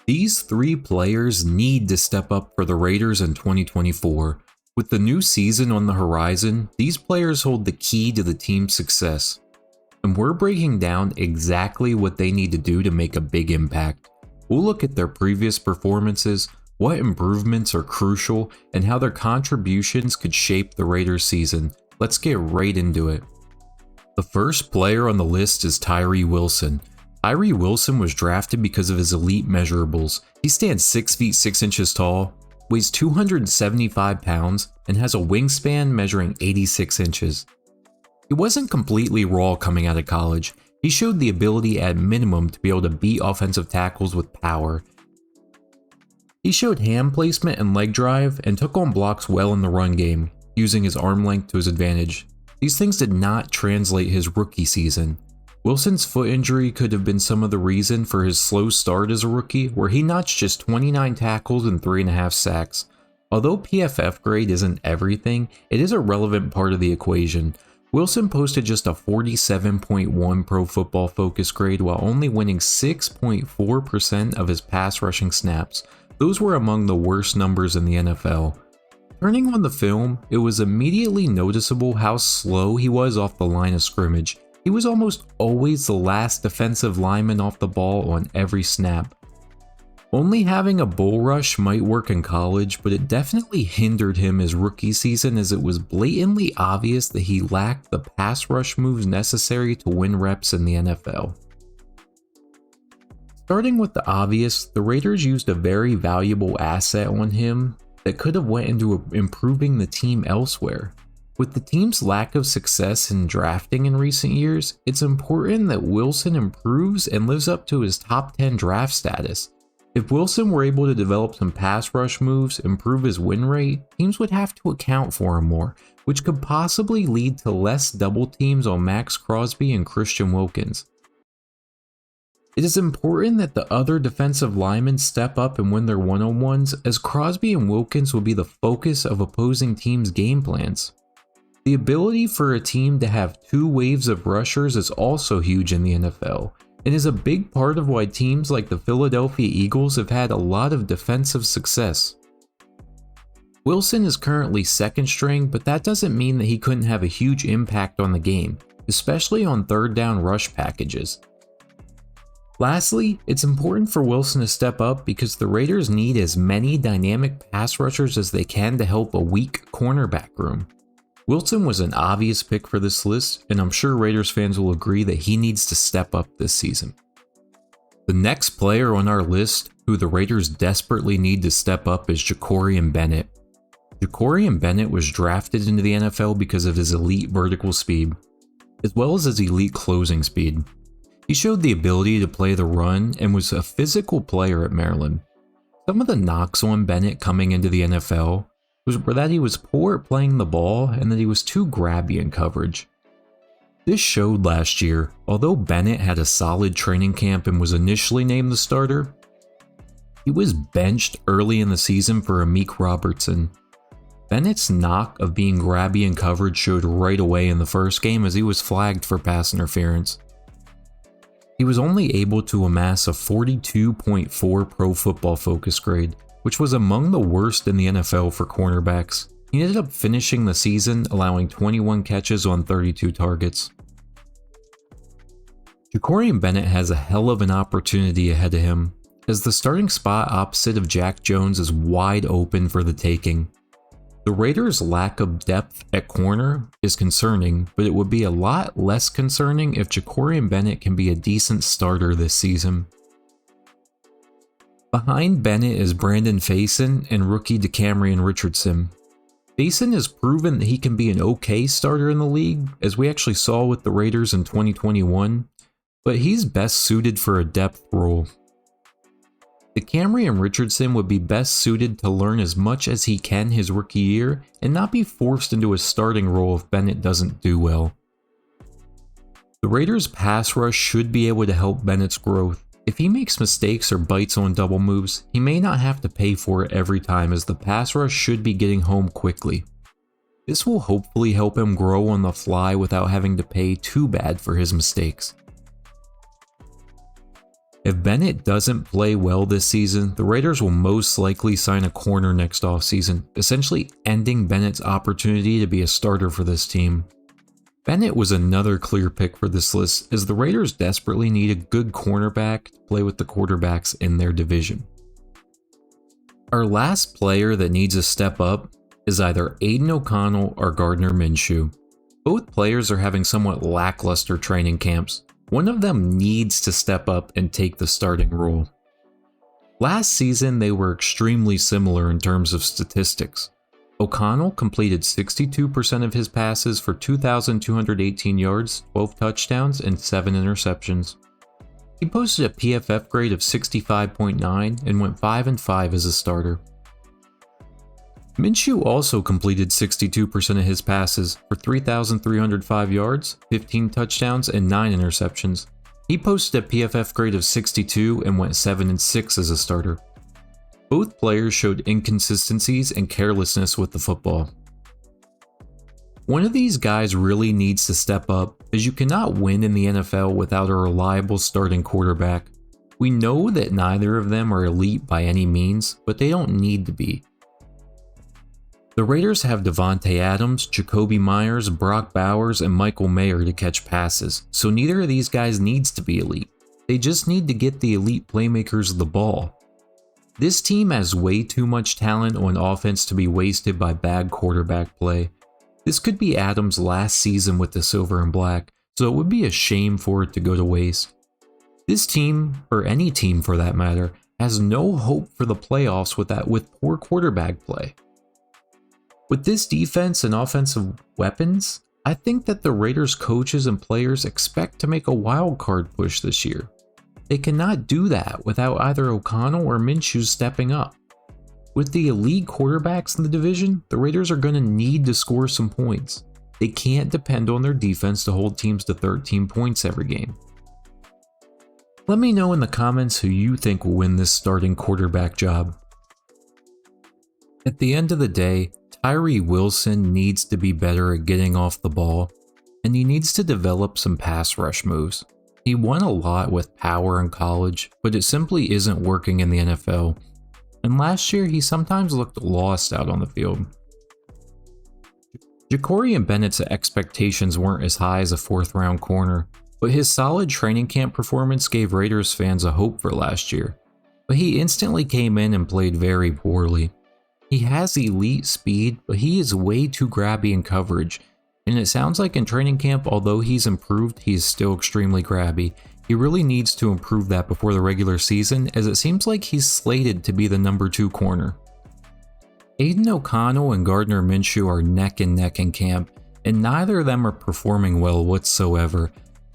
These three players need to step up for the Raiders in 2024. With the new season on the horizon, these players hold the key to the team's success. And we're breaking down exactly what they need to do to make a big impact. We'll look at their previous performances, what improvements are crucial, and how their contributions could shape the Raiders season. Let's get right into it. The first player on the list is Tyrie Wilson. Tyrie Wilson was drafted because of his elite measurables. He stands 6 feet 6 inches tall, weighs 275 pounds, and has a wingspan measuring 86 inches. He wasn't completely raw coming out of college. He showed the ability at minimum to be able to beat offensive tackles with power. He showed hand placement and leg drive and took on blocks well in the run game, using his arm length to his advantage. These things did not translate his rookie season. Wilson's foot injury could have been some of the reason for his slow start as a rookie, where he notched just 29 tackles and 3.5 sacks. Although PFF grade isn't everything, it is a relevant part of the equation. Wilson posted just a 47.1 Pro Football Focus grade while only winning 6.4% of his pass rushing snaps. Those were among the worst numbers in the NFL. Turning on the film, it was immediately noticeable how slow he was off the line of scrimmage. He was almost always the last defensive lineman off the ball on every snap. Only having a bull rush might work in college, but it definitely hindered him his rookie season as it was blatantly obvious that he lacked the pass rush moves necessary to win reps in the NFL. Starting with the obvious, the Raiders used a very valuable asset on him that could have went into improving the team elsewhere. With the team's lack of success in drafting in recent years, it's important that Wilson improves and lives up to his top 10 draft status. If Wilson were able to develop some pass rush moves, improve his win rate, teams would have to account for him more, which could possibly lead to less double teams on Max Crosby and Christian Wilkins. It is important that the other defensive linemen step up and win their one-on-ones, as Crosby and Wilkins will be the focus of opposing teams' game plans. The ability for a team to have two waves of rushers is also huge in the NFL, and is a big part of why teams like the Philadelphia Eagles have had a lot of defensive success. Wilson is currently second string, but that doesn't mean that he couldn't have a huge impact on the game, especially on third down rush packages. Lastly, it's important for Wilson to step up because the Raiders need as many dynamic pass rushers as they can to help a weak cornerback room. Wilson was an obvious pick for this list, and I'm sure Raiders fans will agree that he needs to step up this season. The next player on our list who the Raiders desperately need to step up is Jakorian Bennett. Jakorian Bennett was drafted into the NFL because of his elite vertical speed, as well as his elite closing speed. He showed the ability to play the run and was a physical player at Maryland. Some of the knocks on Bennett coming into the NFL were that he was poor at playing the ball and that he was too grabby in coverage. This showed last year. Although Bennett had a solid training camp and was initially named the starter, he was benched early in the season for Amik Robertson. Bennett's knock of being grabby in coverage showed right away in the first game as he was flagged for pass interference. He was only able to amass a 42.4 Pro Football Focus grade, which was among the worst in the NFL for cornerbacks. He ended up finishing the season allowing 21 catches on 32 targets. Jakorian Bennett has a hell of an opportunity ahead of him, as the starting spot opposite of Jack Jones is wide open for the taking. The Raiders' lack of depth at corner is concerning, but it would be a lot less concerning if Jakorian Bennett can be a decent starter this season. Behind Bennett is Brandon Facyson and rookie Jakorian Richardson. Facyson has proven that he can be an okay starter in the league, as we actually saw with the Raiders in 2021, but he's best suited for a depth role. Jakorian Richardson would be best suited to learn as much as he can his rookie year and not be forced into a starting role if Bennett doesn't do well. The Raiders' pass rush should be able to help Bennett's growth. If he makes mistakes or bites on double moves, he may not have to pay for it every time, as the pass rush should be getting home quickly. This will hopefully help him grow on the fly without having to pay too bad for his mistakes. If Bennett doesn't play well this season, the Raiders will most likely sign a corner next offseason, essentially ending Bennett's opportunity to be a starter for this team. Bennett was another clear pick for this list, as the Raiders desperately need a good cornerback to play with the quarterbacks in their division. Our last player that needs a step up is either Aiden OConnell or Gardner Minshew. Both players are having somewhat lackluster training camps. One of them needs to step up and take the starting role. Last season, they were extremely similar in terms of statistics. OConnell completed 62% of his passes for 2,218 yards, 12 touchdowns, and 7 interceptions. He posted a PFF grade of 65.9 and went 5-5 as a starter. Minshew also completed 62% of his passes for 3,305 yards, 15 touchdowns, and 9 interceptions. He posted a PFF grade of 62 and went 7-6 as a starter. Both players showed inconsistencies and carelessness with the football. One of these guys really needs to step up, as you cannot win in the NFL without a reliable starting quarterback. We know that neither of them are elite by any means, but they don't need to be. The Raiders have Devontae Adams, Jakobi Meyers, Brock Bowers, and Michael Mayer to catch passes, so neither of these guys needs to be elite. They just need to get the elite playmakers the ball. This team has way too much talent on offense to be wasted by bad quarterback play. This could be Adams' last season with the Silver and Black, so it would be a shame for it to go to waste. This team, or any team for that matter, has no hope for the playoffs with poor quarterback play. With this defense and offensive weapons, I think that the Raiders coaches and players expect to make a wild card push this year. They cannot do that without either OConnell or Minshew stepping up. With the elite quarterbacks in the division, the Raiders are going to need to score some points. They can't depend on their defense to hold teams to 13 points every game. Let me know in the comments who you think will win this starting quarterback job. At the end of the day, Tyrie Wilson needs to be better at getting off the ball, and he needs to develop some pass rush moves. He won a lot with power in college, but it simply isn't working in the NFL. And last year, he sometimes looked lost out on the field. Jakorian Bennett's expectations weren't as high as a 4th-round corner, but his solid training camp performance gave Raiders fans a hope for last year. But he instantly came in and played very poorly. He has elite speed, but he is way too grabby in coverage, and it sounds like in training camp, although he's improved, he is still extremely grabby. He really needs to improve that before the regular season, as it seems like he's slated to be the number 2 corner. Aiden OConnell and Gardner Minshew are neck and neck in camp, and neither of them are performing well whatsoever.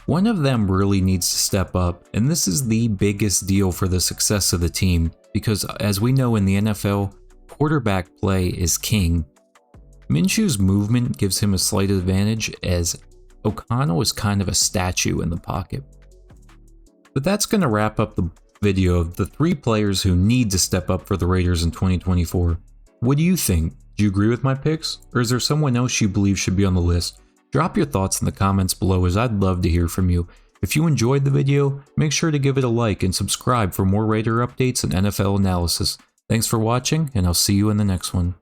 One of them really needs to step up, and this is the biggest deal for the success of the team, because as we know in the NFL, quarterback play is king. Minshew's movement gives him a slight advantage, as OConnell is kind of a statue in the pocket. But that's going to wrap up the video of the 3 players who need to step up for the Raiders in 2024. What do you think? Do you agree with my picks? Or is there someone else you believe should be on the list? Drop your thoughts in the comments below, as I'd love to hear from you. If you enjoyed the video, make sure to give it a like and subscribe for more Raider updates and NFL analysis. Thanks for watching, and I'll see you in the next one.